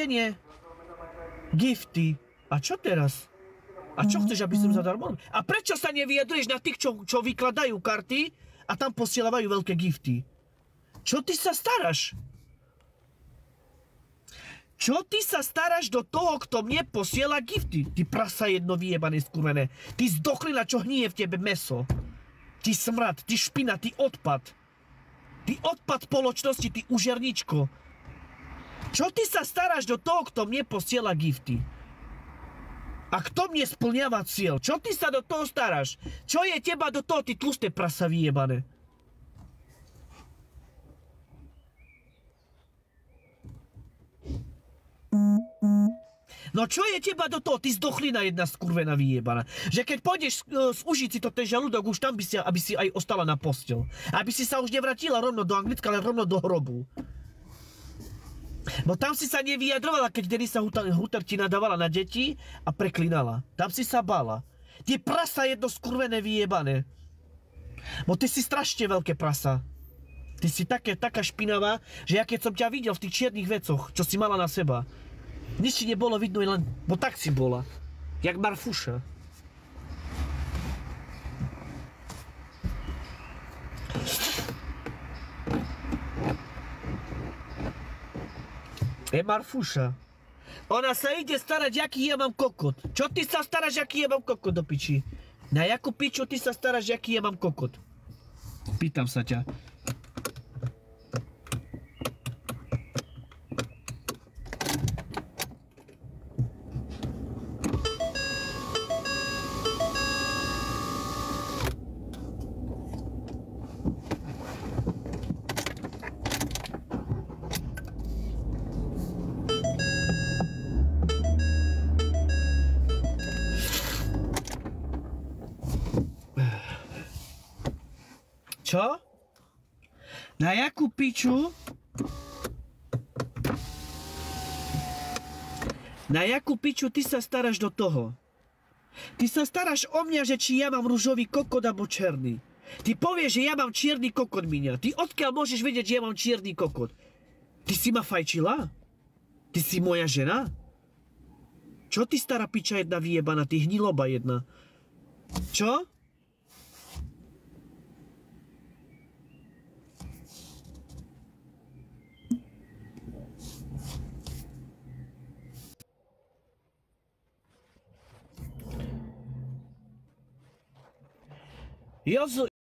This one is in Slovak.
Nie. Gifty. A čo teraz? A čo chceš, aby som zadarmo? A prečo sa nevyjadruješ na tých, čo vykladajú karty a tam posielavajú veľké gifty? Čo ty sa staráš? Čo ty sa staráš do toho, kto mne posiela gifty? Ty prasa jedno vyjebané skurvené. Ty zdochlina, čo hníje v tebe meso. Ty smrad, ty špina, ty odpad. Ty odpad spoločnosti, ty užerničko. Čo ty sa staráš do toho, kto mne posiela gifty? A kto mne splňava cieľ? Čo ty sa do toho staráš? Čo je teba do toho, ty tlusté prasa vyjebané? No čo je teba do toho? Ty zdochlina jedna skurvená vyjebaná. Že keď pôjdeš zúžiť si to ten žalúdok, už tam by si, aby si aj ostala na posteľ. Aby si sa už nevrátila rovno do Anglicka, ale rovno do hrobu. No tam si sa nevyjadrovala, keď Denisa Hutter ti nadávala na deti a preklinala. Tam si sa bála. Ty prasa jedno skurvené vyjebané. No ty si strašne veľké prasa. Ty si taká špinavá, že ja keď som ťa videl v tých čiernych vecoch, čo si mala na seba, nič ti nebolo vidno, len, bo tak si bola. Jak Marfuša. Je Marfuša. Ona sa ide starať, aký ja mám kokot. Čo ty sa staráš, aký ja mám kokot do piči? Na jakú piču ty sa staráš, aký ja mám kokot? Pýtam sa ťa. Čo? Na jakú piču? Na jakú piču ty sa staráš do toho? Ty sa staráš o mňa, že či ja mám ružový kokot alebo černý. Ty povieš, že ja mám čierny kokot, miňa. Ty odkiaľ môžeš vedieť, že ja mám čierny kokot? Ty si ma fajčila? Ty si moja žena? Čo ty stará piča jedna vyjebaná, ty hniloba jedna? Čo?